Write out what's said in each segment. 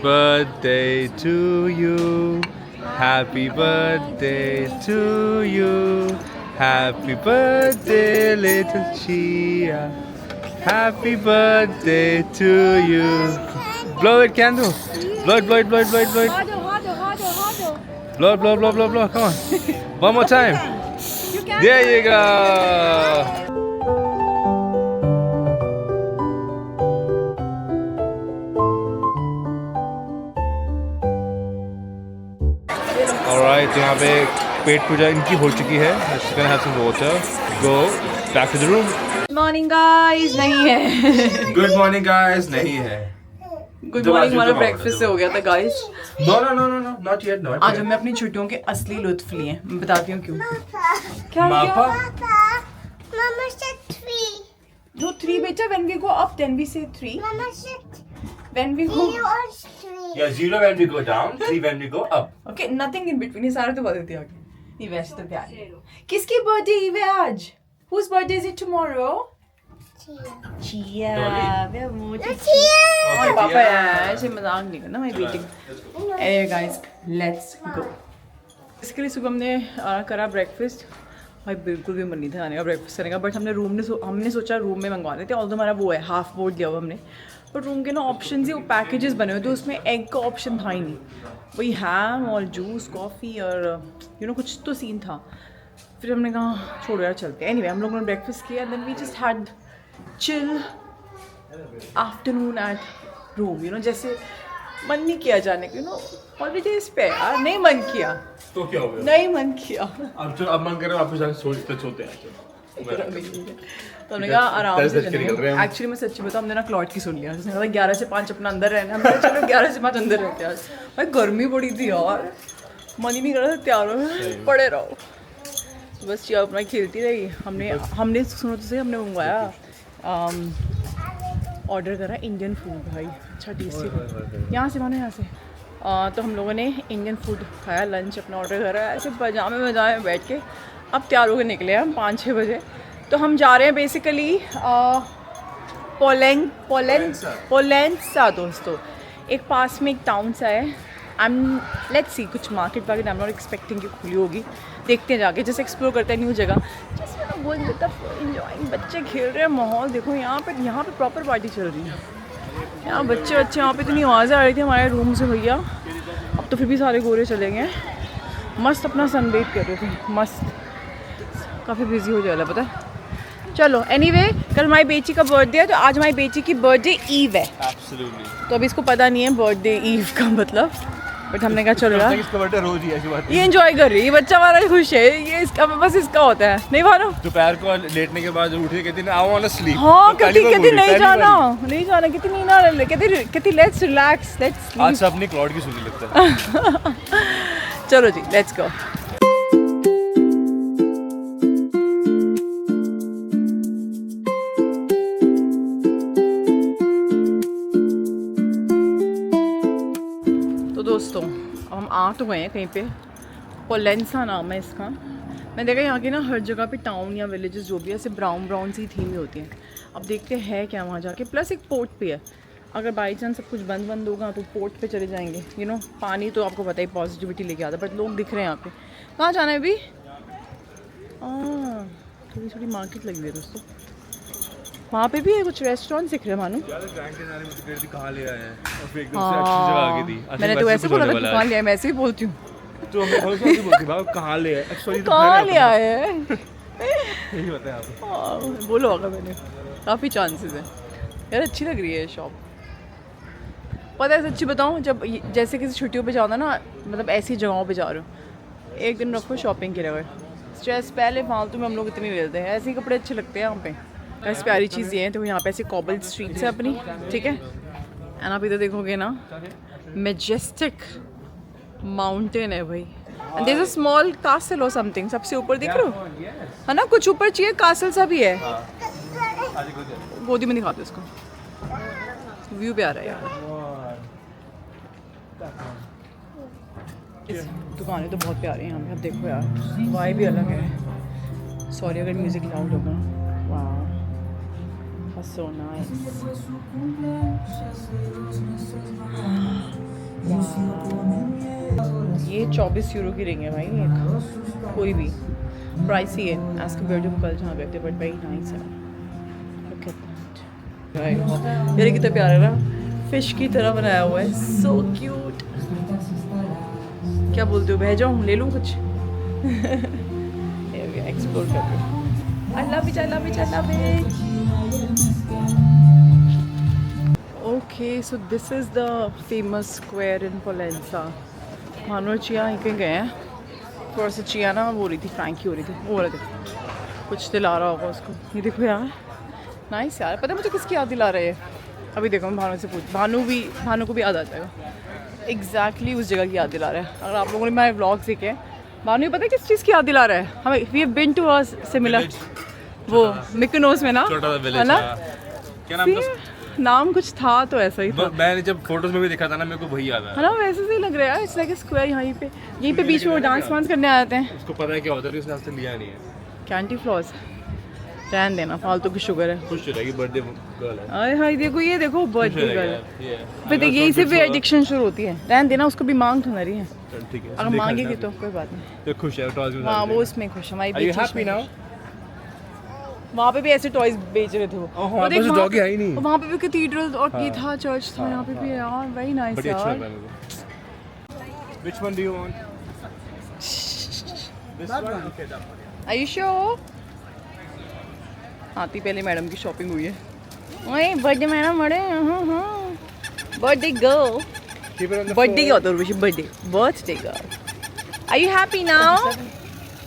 birthday to you. Happy birthday to you. Happy birthday, little Chia. Happy birthday to you. Blow it, candle. Blow it, blow it, blow it, blow it, blow it. Blow it, blow, blow, blow, blow. Come on. One more time. There you go. Alright, तो यहाँ पे पेट पूजा इनकी हो चुकी है. Just gonna have some water. Go back to the room. Good morning guys. नहीं है. Good morning guys. नहीं है. Good morning हमारा ब्रेकफास्ट से हो गया था guys. No, not yet. No. आज हमने अपनी छुट्टियों के असली लुत्फ लिए. मैं बताती हूँ क्यों. क्या? Mama said 3. No 3 बेटा. When we go up then we say 3. Mama said When we go. 0 or 3. Yeah, 0 when we go down, 3 when we go up. Okay, nothing in between. ये सारे तो बता देती आगे. ये वैसे तो प्यार. किसकी बर्थडे ईव है आज? Whose birthday is it tomorrow? Chia. वे मोटी. और पापा यार ऐसे मजाक नहीं करना मेरी बेटी. Anyway guys, let's go. इसके लिए सुबह हमने करा ब्रेकफास्ट. भाई बिल्कुल भी मन नहीं था आने का ब्रेकफास्ट करने का, बट हमने सोचा रूम में मंगवा लेते. ऑल्दो हमारा वो है हाफ बोर्ड दिया हुआ हमने, बट रूम के ना ऑप्शन ही वो पैकेजेस बने हुए थे, उसमें एग का ऑप्शन था ही नहीं. वही हैम और जूस कॉफ़ी और कुछ तो सीन था. फिर हमने कहा छोड़ो यार चलते हैं. एनीवे हम लोगों ने ब्रेकफास्ट किया, then we just had chill afternoon at room. जैसे मन नहीं किया जाने के हॉलीडेज पे यार, नहीं मन किया तो क्या हो गया? नहीं मन किया. अब मन करे वापस जाके सोते हैं. तो हमने कहा आराम से चलेंगे. एक्चुअली मैं सच्ची बताऊँ, हमने ना क्लॉट की सुन लिया. उसने कहा 11 से 5 अपना अंदर रहना. हमने कहा चलो 11 से 5 अंदर रहते हैं. भाई गर्मी बड़ी थी यार, मन ही नहीं कर रहा था तैयार हो पड़े रहो. बस चिया अपना खेलती रही. हमने सुनो तो सही, हमने मंगवाया ऑर्डर करा इंडियन फूड. भाई अच्छा टेस्टी. यहाँ से मानो यहाँ से. तो हम लोगों ने इंडियन फूड खाया, लंच अपना ऑर्डर करा. ऐसे पजामे में बैठ के अब तैयार होकर निकले हम 5-6 बजे. तो हम जा रहे हैं बेसिकली पोलेंसा दोस्तों. एक पास में एक टाउन सा है. लेट्स सी कुछ market I am not expecting कि खुली होगी. देखते हैं जाके, जैसे एक्सप्लोर करते हैं न्यू जगह. जैसे बोल देता इंजॉइंग. बच्चे खेल रहे हैं, माहौल देखो. यहाँ पे प्रॉपर पार्टी चल रही है. यहाँ बच्चे यहाँ पे इतनी आवाज़ें आ रही थी हमारे रूम से. भैया अब तो फिर भी सारे गोरे चले गए. मस्त अपना सनबेट कर रहे थे. मस्त काफ़ी बिजी हो जाएगा पता है. चलो एनीवे, कल हमारी बेची का बर्थडे है, तो आज हमारी बेची की बर्थडे ईव है. तो अभी इसको पता नहीं है बर्थडे ईव का मतलब, बट हमने कहा चलो यार इसका बर्थडे रोज ही ऐसी बात. ये एंजॉय कर रही है. ये बच्चा हमारा खुश है. ये इसका बस इसका होता है. नहीं मानो दोपहर को लेटने के बाद उठी कहती है आई वांट टू स्लीप. हाँ कहती नहीं जाना कहती नहीं ना कहती लेट्स रिलैक्स लेट्स स्लीप. आज सब अपनी क्लाउड की सुनी लगता है. चलो जी लेट्स गो. दोस्तों अब हम आ तो गए हैं कहीं पे. पोलेंसा नाम है इसका. मैं देखा यहाँ की ना हर जगह पे टाउन या विलेजेस जो भी है ऐसे ब्राउन सी थीम होती हैं. अब देखते हैं क्या वहाँ जाके. प्लस एक पोर्ट पे है. अगर बाई चांस सब कुछ बंद होगा तो पोर्ट पे चले जाएंगे. पानी तो आपको पता ही पॉजिटिविटी लेके आता है, बट लोग दिख रहे हैं यहाँ पे. कहाँ जाना है अभी? थोड़ी मार्केट लगी हुई है दोस्तों. वहाँ पे भी है कुछ रेस्टोरेंट दिख रहे हैं मानो. कहाँ ले आए हैं और फिर एकदम से अच्छी जगह आ गई थी. मैंने तो वैसे बोला था कहाँ ले आए. मैं ऐसे ही बोलती हूँ. तो हमें बोलती भाई कहाँ ले आए. सॉरी कहाँ ले आए हैं यही बताया आप. बोलो होगा मैंने. काफ़ी चांसेस है यार. अच्छी लग रही है शॉप. पता है सच्ची बताऊँ, जब जैसे किसी छुट्टियों पे जाओ ना, मतलब ऐसी जगहों पे जा रहे हो, एक दिन रखो शॉपिंग के लिए. स्ट्रेस पहले फालतू में हम लोग इतने लेते हैं. ऐसे ही कपड़े अच्छे लगते हैं यहाँ पे. ऐसी प्यारी चीज़ ये है. तो यहाँ पे ऐसे कॉबल स्ट्रीट्स है अपनी, ठीक है. एंड आप इधर देखोगे ना, मेजेस्टिक माउंटेन है भाई. And there is a small castle or something. सबसे ऊपर दिख रहे हो है ना, कुछ ऊपर चाहिए. कासल सा भी है. गोदी में दिखाते उसको. व्यू भी आ रहा है यार. दुकानें तो बहुत प्यारी हैं यहाँ पे. अब देखो यार वाइब भी अलग है. सॉरी अगर म्यूजिक लाउड होगा. वाह so nice. ये 24 यूरो की रिंग है भाई एक, कोई भी प्राइस ही है एज कम्पेयर टू कल जहाँ गए थे, बट वेरी नाइस है। Look at that. ये कितना प्यारा है ना, फिश की तरह बनाया हुआ है, सो क्यूट। क्या बोलते हो, बह जाऊँ ले लूँ कुछ? एक्सप्लोर कर रहे हो। I love it, I love it, I love it. Okay, so this is the famous square in Pollenza. मानो चिया यहीं कहीं गए हैं, थोड़ा सा चिया ना वो रही थी, फ्रैंकी हो रही थी, वो रहा देखो कुछ दिला रहा होगा उसको। ये देखो यार, नाइस यार। पता है मुझे किसकी याद दिला रहे हैं? अभी देखो मैं भानु से पूछ, भानु को भी याद आ जाएगा एग्जैक्टली उस जगह की याद दिला रहा है। अगर आप लोगों ने मेरे व्लॉग्स देखे, भानु ही पता है किस चीज़ की याद दिला रहा है हमें? We have been to a similar, वो मिकनोस में ना, है ना? क्या नाम था? नाम कुछ था तो ऐसा ही था। मैंने जब फोटोज में भी देखा था ना, मेरे को वही याद है ना, वैसे से ही लग रहा है। इट्स लाइक अ स्क्वायर, यहीं पे बीच में वो डांस वांस करने आ जाते हैं। उसको पता है क्या होता है, उसने आज तक लिया नहीं है। कैंटी फ्लॉस रहन देना, फालतू की शुगर है। खुश हो जाएगी, बर्थडे गर्ल है। अरे हाय देखो, ये देखो बर्थडे गर्ल। फिर देखिए यहीं से भी एडिक्शन शुरू होती है। रहन देना, उसको भी मांग तो रही है, ठीक है, अगर मांगेगी तो कोई बात नहीं। तो खुश है टॉयज में। हाँ वो इसमें खुश, हमारी Are you happy now? वहाँ पे भी ऐसे टॉयज बेच रहे थे वो। वहाँ पे डॉग है ही नहीं। वहाँ पे भी कैथीड्रल और ये था, चर्च था, यहाँ पे भी है यार। वेरी नाइस यार। Which one do you want? This one? Okay, that one. Are you sure? आती पहले मैडम की शॉपिंग हुई है। ओए बर्थडे मैडम बड़े, birthday girl, Keep it on the birthday floor. क्या होता है? Birthday girl. Are you happy now?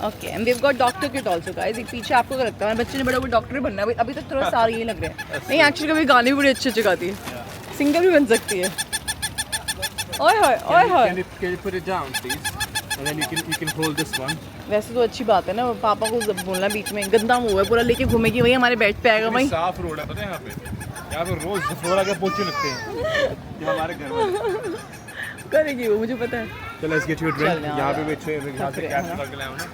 Okay, and we've got doctor kit also guys। एक पीछे आपको क्या लगता है बच्चे ने बड़ा वो डॉक्टर बनना है? अभी तक थोड़ा सारे ये लग रहे हैं। नहीं एक्चुअली कभी गाने भी बड़े अच्छे अच्छे गाती है, सिंगर भी बन सकती है। ओए होए ओए होए। Can you put it down, please? And then you can hold this one. वैसे तो अच्छी बात है ना, पापा को जब बोलना बीच में, गंदा मुंह है पूरा लेके घूमेगी वही हमारे बेड पे आएगा वही। साफ रोड है पता है यहाँ पे। यहाँ पे रोज फ्लोर आके पोछे लगते हैं ये हमारे घर में। करेगी वो, मुझे पता है। So let's get you a drink. चल यार। यहाँ पे भी अच्छे यहाँ से कैश लगा के लाया हूँ ना।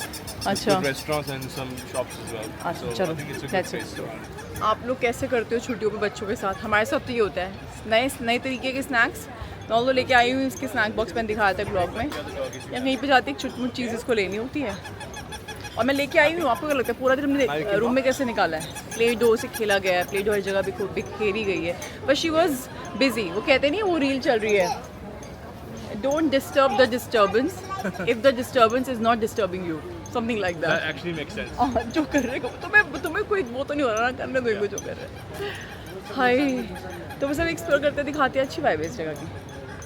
अच्छा Restaurants and some shops as well. अच्छा So चलो, I think it's a good that's place it. to start. आप लोग कैसे करते हो छुट्टियों पे बच्चों के साथ? हमारे साथ तो ये होता है, नए नए तरीके के स्नैक्स। मैं तो लेके आई हूँ, इसके स्नैक बॉक्स मैंने दिखाया था ब्लॉग में। या कहीं पे जाती एक छुटमुट चीज़ इसको लेनी होती है और मैं लेके आई हूँ। आपको क्या लगता है पूरा दिन हमने रूम में कैसे निकाला है? प्ले डो से खेला गया है, प्ले डो हर जगह भी खूब खेली गई है, बट शी वॉज बिजी। वो कहते नहीं वो रील चल रही है, don't disturb the disturbance if the disturbance is not disturbing you, something like That that. actually makes sense. जो कर रहे हो तुम्हें कोई वो तो नहीं हो रहा ना, करने दो इनको जो कर रहे हैं। हाय तो सब एक्सप्लोर करते दिखाते हैं, अच्छी वाइब है इस जगह की।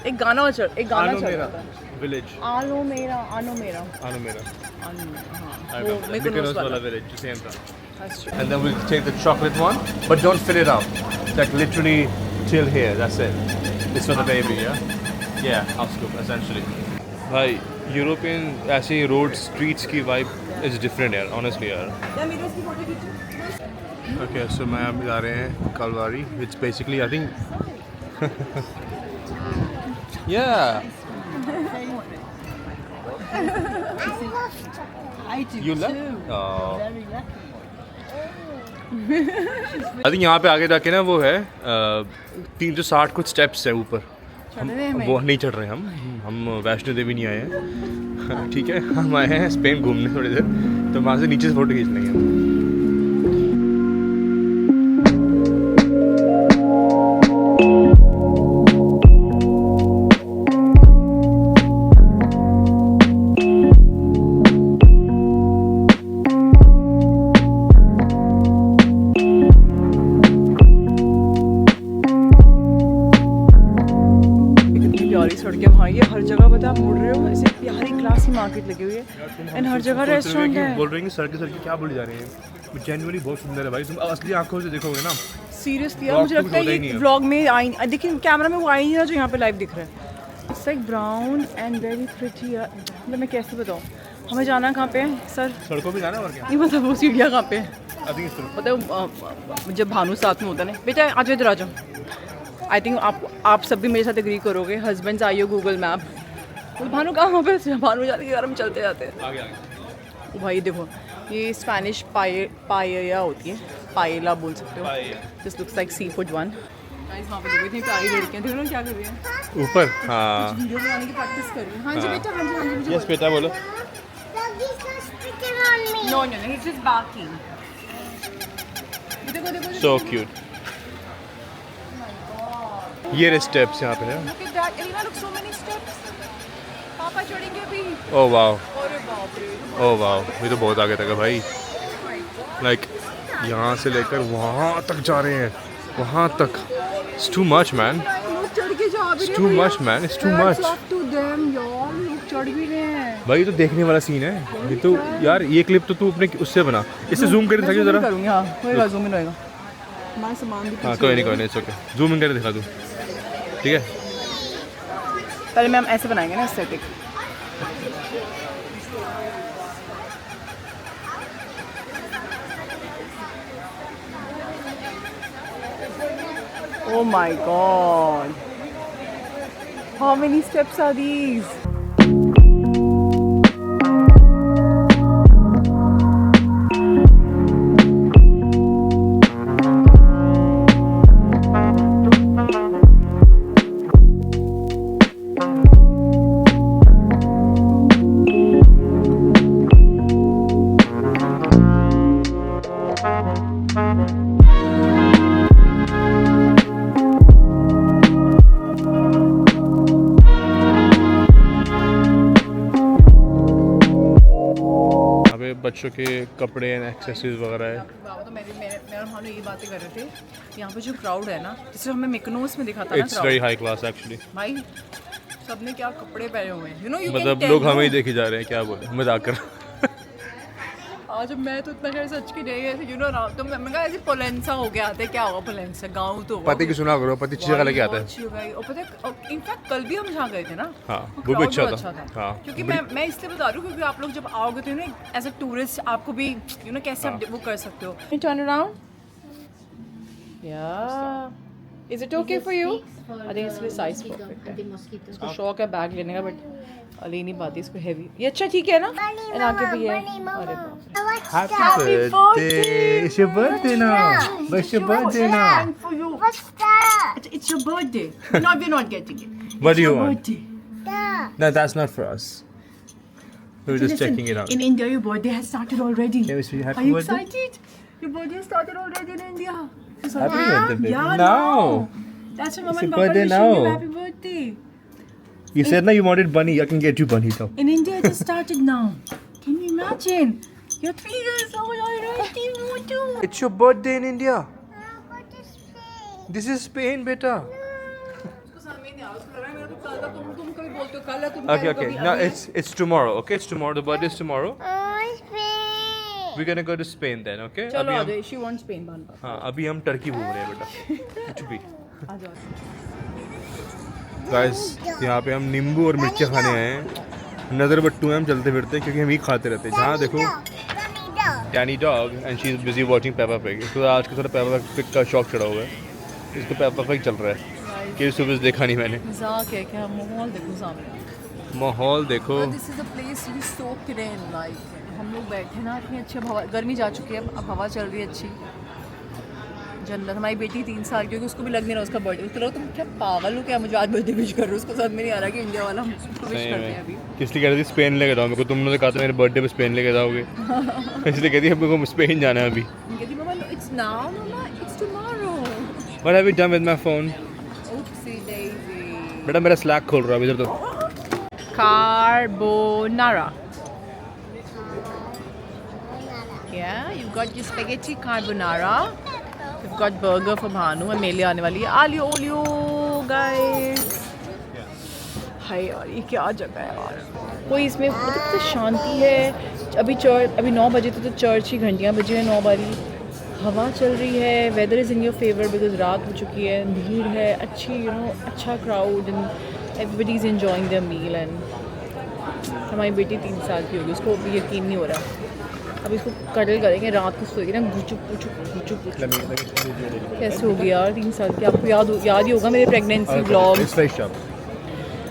एक गाना चल रहा था, Village. आनो मेरा आनो मेरा Anumera. आनो मेरा, हाँ I वो remember. Mykonos Mykonos वाला। वाला village, same था. That's true. And then we'll take the chocolate one, but don't fill it up. Like literally till here. That's it. It's for the baby, yeah. Yeah, house scoop essentially. भाई European ऐसे road streets की vibe is different यार, honestly यार. Okay, so मैं अब जा रहे हैं Kalwari. It's basically I think. Yeah. You love? Oh. I think यहाँ पे आगे जाके ना वो है 360 कुछ स्टेप्स है ऊपर. वो नहीं चढ़ रहे हम वैष्णो देवी नहीं आए हैं. ठीक है, हम आए हैं स्पेन घूमने थोड़ी देर, तो वहाँ से नीचे से फोटो खींच लेंगे. सड़कें वहाँ, ये हर जगह पता आप मुड़ रहे हो ऐसे प्यारी क्लासी मार्केट लगी हुई है एंड हर जगह रेस्टोरेंट है. बोल रहे हैं सड़के क्या बोली जा रही है, जेन्युइनली बहुत सुंदर है भाई. तुम असली आंखों से देखोगे ना. सीरियसली यार मुझे लगता है ये व्लॉग में आई, देखिए कैमरा में वो आई नहीं ना जो यहाँ पे लाइव दिख रहा है. It's like brown and very pretty. मतलब मैं कैसे बताऊँ, हमें जाना कहाँ पे है सर? सड़कों पे जाना और क्या. नहीं मतलब वो सीढ़ियाँ कहाँ पे है? आई थिंक पता है जब भानु साथ में होता है ना, बेटा आज इधर आ जाओ. आई थिंक आप सब भी मेरे साथ एग्री करोगे, हस्बैंड्स आइयो गूगल मैप, तो भानु कहाँ पे? भानु जाने के कारण चलते जाते हैं. आगे भाई देखो ये स्पेनिश पाया होती है, पायला बोल सकते हो. This looks like seafood one. Guys वहाँ पे देखो इतनी प्यारी लड़कियाँ, देखो ना क्या कर रही हैं, ऊपर हाँ वीडियो बनाने की प्रैक्टिस कर रही हैं। हाँ जी बेटा, हाँ जी मुझे यस बेटा बोलो Doggy's not spitting on me. No no it's just barking. देखो देखो सो क्यूट ये रहे स्टेप्स यहाँ पे है Look at that. Elena, look, so many steps. पापा चढ़ेंगे अभी। ओ वाओ अरे बाप रे। ओ वाओ ये तो बहुत आगे तक है भाई लाइक यहाँ से लेकर वहाँ तक जा रहे हैं वहाँ तक इट्स टू मच मैन लोग चढ़ के जा भी it's too much man it's too much to them यार, लोग चढ़ भी रहे हैं। भाई ये तो देखने वाला सीन है ये तो यार ये क्लिप तो तू अपने उससे बना इससे जूम करके दिखा जरा करूँगी हाँ, होएगा जूम इन होएगा। हमारा सामान भी हाँ कोई नहीं इट्स ओके जूम इन करके दिखा तू ठीक है पहले मैं हम ऐसे बनाएंगे ना aesthetic. Oh my god. How many steps are these? बच्चों के कपड़े एंड एक्सेसरीज वगैरह है बाबा तो मैं और भानु ये बातें कर रहे थे, यहाँ पे जो क्राउड है ना, जिसे हमें मिकनोस में दिखा था ना it's very high class actually भाई, सबने क्या कपड़े पहने हुए हैं, you know, you मतलब can लोग tell, हमें ही देखे जा रहे हैं क्या बोले मजाक कर आज मैं तो इतना खैर सच की नहीं है, you know ना, तो मैं कहा ऐसे पोलेंसा हो गया आता है, क्या होगा पोलेंसा, गाँव तो होगा। पति की सुना करो पति चीज़ लेके आता है अच्छी हो गई, और पता है इनफैक्ट कल भी हम जहाँ गए थे ना, हाँ वो वो भी crowd अच्छा था हाँ क्योंकि मैं इसलिए बता रही हूँ क्योंकि आप लोग जब आओगे तो एज अ टूरिस्ट आपको भी यू नो कैसे आप वो कर सकते हो। टर्न अराउंड या is it okay for you? I think इसके साइज परफेक्ट है, इसको शौक है बैग लेने का बट ले नहीं पाती इसको हैवी। ये अच्छा ठीक है ना, एंड आगे भी है। अरे Happy birthday it's your birthday now it's your birthday now for you. What's that? It's your birthday. We're not getting it. what do you want Birthday. That. no that's not for us we were just Listen, checking it out In India, your birthday has started already. Can we say happy Are you birthday? excited? Your birthday has started already in India. happy birthday baby Yeah, no That's why Mama It's and your Papa birthday wishing you now. happy birthday. you said na you wanted bunny I can get you bunny now In India, it has started now. Can you imagine? You're 3 years old already. What do? it's your birthday in India What is pink? this is Spain beta okay okay no it's tomorrow okay it's tomorrow the birthday is tomorrow Oh, it's pink. we're gonna go to Spain then okay चलो अभी आ हम जाओ. She wants Spain, Banu. हाँ अभी हम Turkey घूम रहे हैं बेटा कुछ भी आ जाओ. गाइस यहाँ पे हम नींबू और मिर्ची खाने आए हैं नज़र बट्टू हैं हम चलते फिरते हैं क्योंकि हम ही खाते रहते हैं जहाँ देखो Dummy dog. Danny dog and she is busy watching Peppa pig इसको आज के थोड़ा पेपा पिग का शौक चढ़ा हुआ है इसको पेपा पिग चल रहा है कि सुबह से देखा नहीं मैंने मजाक है क्या? माहौल देखो सामने. माहौल देखो this is a place to be soaked in like. हम लोग बैठे ना, इतनी अच्छी हवा, गर्मी जा चुकी है अब हवा चल रही है अच्छी. जन्नत. हमारी बेटी 3 साल की होगी, उसको भी लग नहीं रहा उसका बर्थडे. उसको लगा तुम क्या पागल हो क्या, मुझे आज बर्थडे विश कर रहे हो. उसको समझ में नहीं आ रहा कि इंडिया वाला हम उसको विश करते हैं अभी. इसलिए कह रही थी स्पेन लेके जाओ मेरे को तुमने कहा था मेरे बर्थडे पे स्पेन लेके जाओगे इसलिए कहती है मेरे को स्पेन जाना है अभी कहती mamma it's now, mamma it's tomorrow. What have you done with my phone? Oopsie daisy. बेटा मेरा स्लैक खोल रहा है इधर तो Carbonara. Yeah, you've got your spaghetti carbonara. You've got burger for Bhanu and मेरे लिए आने वाली है आलियो ओलियो guys. हाय यार ये क्या जगह है यार. कोई इसमें मतलब तो शांति है. अभी 9 बजे थे तो चर्च की घंटियाँ बजी हैं 9 बारी. हवा चल रही है. Weather is in your favour because रात हो चुकी है. भीड़ है अच्छी, यू नो, अच्छा crowd and everybody is enjoying their meal. And हमारी बेटी 3 साल की होगी, उसको भी यकीन नहीं हो रहा. अब इसको कटल करेंगे, रात को सोएगी ना घुचुक पुचुक घुचुक पुचुक. कैसे होगी यार 3 साल की. आपको याद ही होगा मेरे प्रेगनेंसी ब्लॉग.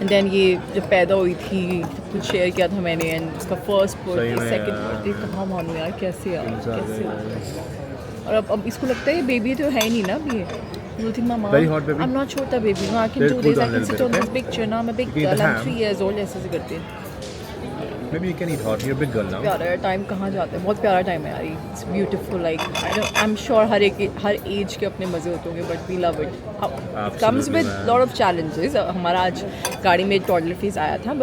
एंड देन ये जब पैदा हुई थी कुछ शेयर किया था मैंने. एंड उसका फर्स्ट बर्थडे, सेकंड बर्थडे, कहाँ मानूँ यार, कैसे यार कैसे. और अब इसको लगता है ये बेबी तो है ही नहीं ना अभी. You think, Mama? Very hot, baby. I'm not Chota baby. No, I can They'll do cool this. I down a can little sit on bit, this okay? big chair. Now I'm a big You can eat girl. the I'm ham. 3 years old. ऐसे से करते हैं. Maybe you can eat hot. You're a big girl now. प्यारा है time कहाँ जाता है. बहुत प्यारा टाइम है यार. It's beautiful. Like I'm sure हर एज के अपने मजे होते होंगे. But we love it. Comes with man. lot of challenges. हमारा आज गाड़ी में toddler phase आया था.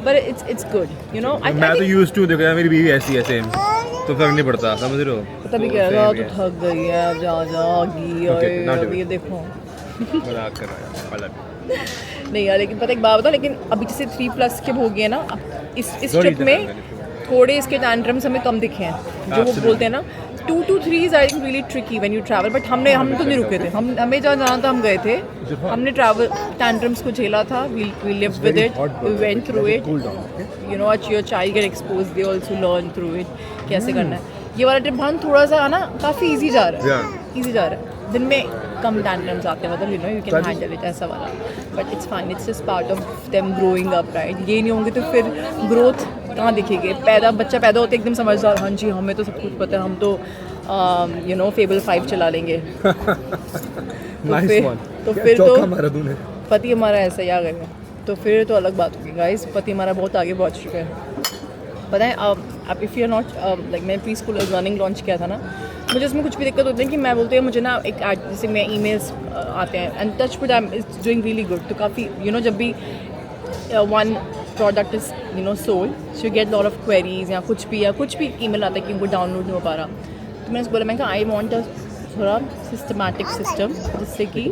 But it's good. You know. I मैं तो think used to देखो यार मेरी बीवी ऐसी है सेम तो फर्क नहीं पड़ता समझ रहे हो तभी कह रहा था तो थक गई है अब जा जागी और Okay, not अब ये it. देखो. मजाक कर रहा है अलग नहीं यार लेकिन पता एक बात बता लेकिन अभी जैसे 3+ के हो गए ना अब इस Sorry, ट्रिप में इतना थोड़े इसके टैंट्रम्स हमें कम दिखे हैं जो वो Absolutely. बोलते हैं ना 2 to 3 is I think really tricky when you travel but हम तो नहीं रुके थे हमें जहाँ जाना था हम गए थे हमने ट्रैवल टैंट्रम्स को झेला था we live with it we went through it you know your child get expose they also learn through it कैसे करना है ये वाला ट्रिप भान थोड़ा सा ना काफ़ी ईजी जा रहा है ईजी जा रहा है दिन में कम टैंट्रम्स आते हैं मतलब you know you can handle it ऐसा वाला but it's fine it's just part of them growing up right ये नहीं होंगे तो फिर ग्रोथ कहाँ दिखेगी बच्चा पैदा होते एकदम समझदार हाँ जी हमें तो सब कुछ पता है हम तो यू नो फेबल 5 चला लेंगे तो फिर तो पति हमारा ऐसा ही आ गया तो फिर तो अलग बात होगी गाइस पति हमारा बहुत आगे पहुँच चुका है पता है अब if you are not like मैंने प्री स्कूल लर्निंग लॉन्च किया था ना मुझे उसमें कुछ भी दिक्कत होती है कि मैं बोलती हूँ मुझे ना एक जैसे मैं ईमेल्स आते हैं and touch with I is doing really good तो काफ़ी यू नो जब भी one product is you know sold so you get lot of queries या कुछ भी ईमेल आता है कि उनको डाउनलोड नहीं हो पा रहा तो मैंने बोला मैं कहा आई वांट अ थोड़ा सिस्टमैटिक सिस्टम जिससे कि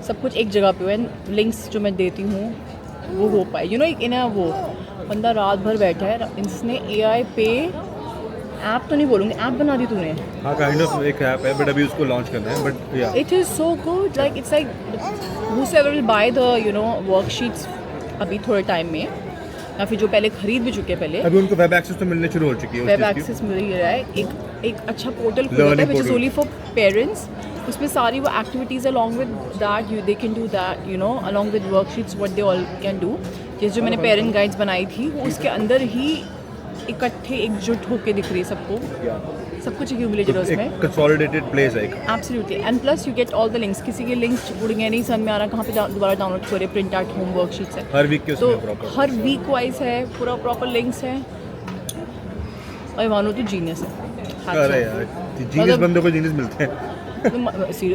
सब कुछ एक जगह पे हो लिंक्स जो मैं देती हूँ वो हो पाए यू नो एक ना वो बंदा रात भर बैठा है इसने AI पे ऐप तो नहीं बोलूँगी ऐप बना दी तूने हाँ काइंड ऑफ एक ऐप है बट अभी उसको लॉन्च करना है बट या it is so good like it's like whosoever will buy the you know worksheets अभी थोड़े टाइम में या फिर जो पहले खरीद भी चुके हैं पहले अभी उनको वेब एक्सेस तो मिलने शुरू हो चुकी है वेब एक्सेस मिल ही रहा है एक अच्छा पोर्टल खुला है which is only for parents उसमें सारी वो activities along with that they can do that you know along with worksheets what they all can do जैसे जो मैंने पेरेंट गाइड्स बनाई थी वो उसके अंदर ही इकट्ठे एकजुट होके दिख रही है सबको सब कुछ एक्यूमुलेटेड है उसमें कंसोलिडेटेड प्लेस है absolutely and plus you get all the links किसी के लिंक्स उड़ गए नहीं समझ में आ रहा कहाँ पे दोबारा डाउनलोड करे प्रिंट आउट होम वर्कशीट्स है हर वीक के तो उसमें प्रॉपर हर वीक वाइज है पूरा प्रॉपर लिंक्स है और मानो तो जीनियस है अरे यार जीनियस बंदों को जीनियस मिलते हैं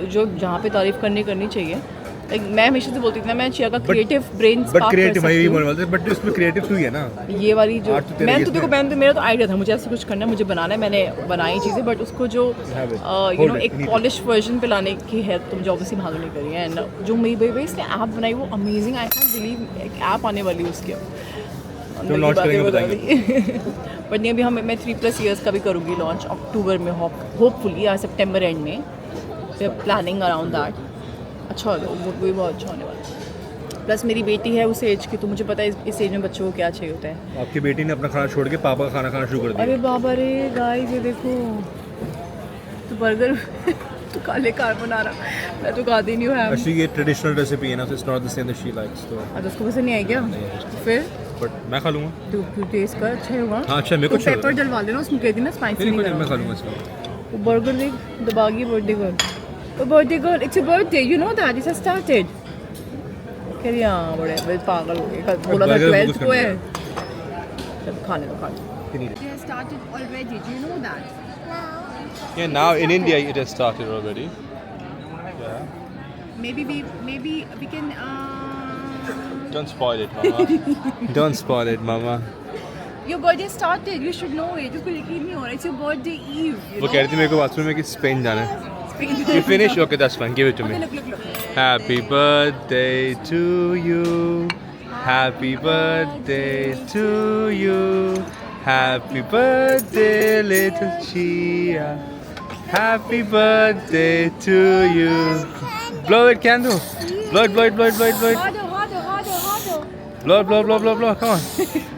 जो जहाँ पे तारीफ करनी चाहिए लाइक मैं हमेशा से बोलती थी ना मैं चिया का क्रिएटिव ब्रेन बट क्रिएटिव भाई भी बोलने वाले थे बट उसमें क्रिएटिव तू ही है ना ये वाली जो Art तो तेरे मैं ही तो देखो इसमें। मेरा तो आइडिया था मुझे ऐसा कुछ करना है मुझे बनाना है मैंने बनाई चीज़ें बट उसको जो Have it. You know Hold it. एक You need पॉलिश वर्जन पे लाने की हेल्प तो मुझे ऑब्वियसली भागो नहीं करी है एंड जो मेरी भाई इसने ऐप बनाई वो अमेजिंग आई कैन बिलीव एक ऐप आने वाली है उसकी तो launch करेंगे बताएंगे बट नहीं अभी मैं 3+ ईयर्स का भी करूँगी लॉन्च अक्टूबर में होपफुली या सितंबर एंड में प्लानिंग अराउंड दैट अच्छा होगा वो भी बहुत अच्छा होने वाला है प्लस मेरी बेटी है उस एज की तो मुझे पता है इस एज में बच्चों को क्या चाहिए होता है आपकी बेटी ने अपना खाना छोड़ के पापा का खाना खाना शुरू कर अरे दिया बाबा रे गाइस ये देखो तो बर्गर तो काले कार बना रहा मैं तो खाती नहीं हूँ हैम एक्चुअली ये ट्रेडिशनल रेसिपी है ना it's not the same that she likes तो अच्छा उसको पसंद नहीं आई क्या फिर बट मैं खा लूंगा तू टेस्ट कर अच्छा होगा हाँ अच्छा मेरे को तो पेपर डलवा देना उसमें कह दी ना स्पाइसी नहीं मैं खा करना लूंगा इसमें वो बर्गर देख दबागी birthday girl oh birthday girl it's your birthday you know that it has started कह रही हाँ बड़े पागल हो गए कल बोला था Burger 12th को focus है करना चल खाने दो You need it. It has started already. Do you know that? Yeah, now in India it has started already. Maybe we can. Don't spoil it, Mama. Don't spoil it, Mama. Your birthday started. You should know it. उसको यकीन नहीं हो रहा. It's your birthday eve. वो कह रही थी मेरे को बाथरूम में कि स्पेन जाना है. You finish? Okay, that's fine. Give it to me. Okay, look. Happy birthday to you. Happy birthday to you. Happy birthday, little Chia. Happy birthday to you. Blow it, candle. Blow it. Harder. Blow. Come on.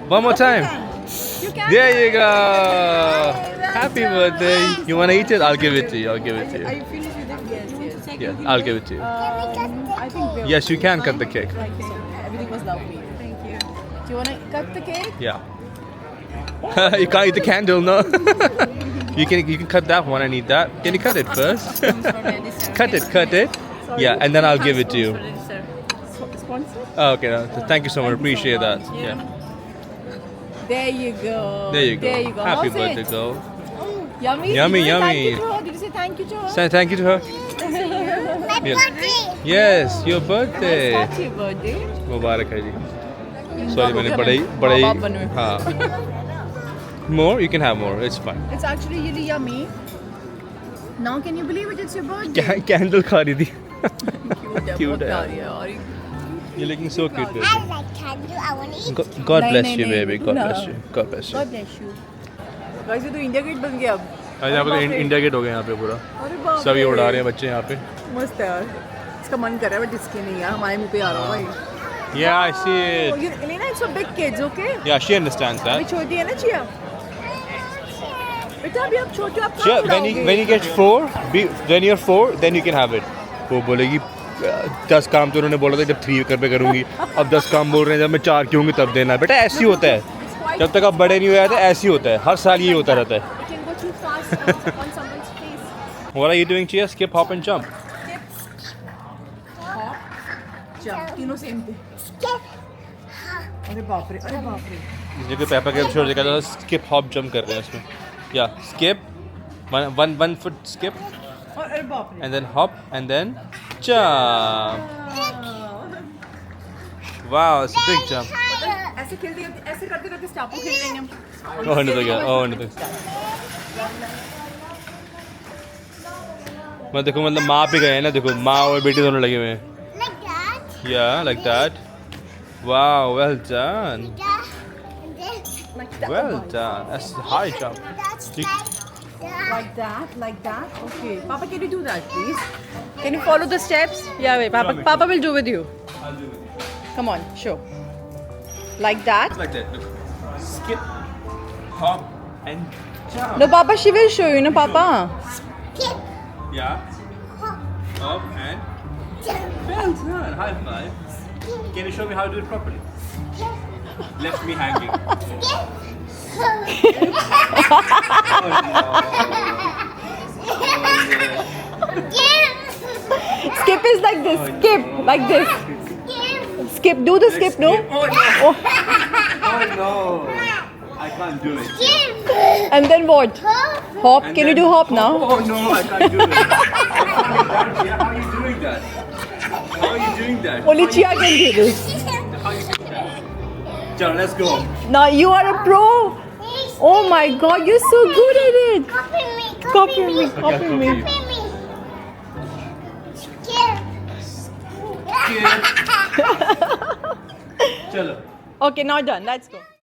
One more time. You can. There you go. Happy birthday. You want to eat it? I'll give it to you. Are you finished with it? Yes. Yes, I'll give it to you. I think we're Yes, you can cut the cake. Everything was lovely. Thank you. Do you want to cut the cake? Yeah. You can't eat the candle, no? You can cut that one. I need that. Can you cut it first? Cut it. Yeah, and then I'll give it to you. Sponsor? Oh, okay, thank you so much. Appreciate that. Yeah. There you go. There you go. Happy How's birthday, it? girl. Yummy. Yummy, Did you say yummy. Thank you to her? Did you say thank you to her? Say thank you to her. My Yeah. birthday. Yes, your birthday. Happy birthday. मुबारक है जी. Sorry, मैंने बड़े बाप बने हुए. हाँ. More? You can have more. It's fine. It's actually really yummy. Now can you believe it? It's your birthday. Candle खा रही थी. Cute है, Cute बहुत है. प्यारी है और You're looking so cute, baby. I like candy. I want to eat. God नहीं, bless नहीं, you, नहीं, baby. God no. bless you. God bless you. God bless you. Guys, ये तो इंडिया गेट बन गया अब. आज यहाँ पे बाप रे. इंडिया गेट हो गया यहाँ पे पूरा. अरे बाप सब ये रे. उड़ा रहे हैं बच्चे यहाँ पे. मस्त है यार. इसका मन कर रहा है बट इसके नहीं यार हमारे मुंह पे आ रहा है भाई. Yeah, I see Oh, it. you, Elena, it's for big kids, okay? Yeah, she understands अभी that. छोटी है ना चिया. बेटा अभी आप छोटे हो, आप कहाँ Sure, when you get 4, when you're 4, then you can have it. वो बोलेगी 10 काम तो उन्होंने बोला था जब 3 पे करूँगी. अब 10 काम बोल रहे हैं जब मैं 4 की होंगी तब देना. बेटा ऐसे ही होता है. जब तक आप बड़े नहीं हुए आते ऐसे ही होता है. हर साल ये होता रहता है. You can go too fast on someone's face. What are you doing, Chia? Skip, hop and jump. Jump तीनों सेम थे. अरे बाप रे, अरे बाप रे. जो कि पापा के एपिसोड देखा था skip, hop, jump कर रहे हैं उसमें. Yeah, skip, one foot skip, और अरे बाप रे. and then hop, and then jump. Wow, it's a big jump. ऐसे खेलते ऐसे करते करते स्टापू खेल लेंगे हम. Oh, नहीं तो क्या? Oh, नहीं तो. मैं देखो मतलब माँ पे गए हैं ना देखो माँ और बेटी दोनों लगे हुए हैं. Like that. Yeah, like that. Wow, well done. Yeah. And then Like that. Well done. That's a high jump. that's You- like that. Like that. Okay. Papa, can you do that, please? Can you follow the steps? Yeah, wait. Papa will do with you. I'll do it. Come on, show. Like that. Like that. Look. Skip, hop, and jump. No, Papa, she will show you, no, Papa. Skip. Yeah. Hop and well done. High five. Can you show me how to do it properly? Left me hanging. Skip is like this. Skip, like this. Skip. Do the skip, no? Oh no. I can't do it. And then what? Hop. And Can you then do hop now? Oh no, I can't do it. How are you doing that? How are you doing that? Only Chia can do this. How are you doing that? Chalo, let's go. Now you are a pro. Oh my God, you're so good at it. Copy me. Copy me. Okay, Copy me. Copy me. Skip. Chalo. Okay, now done. Let's go.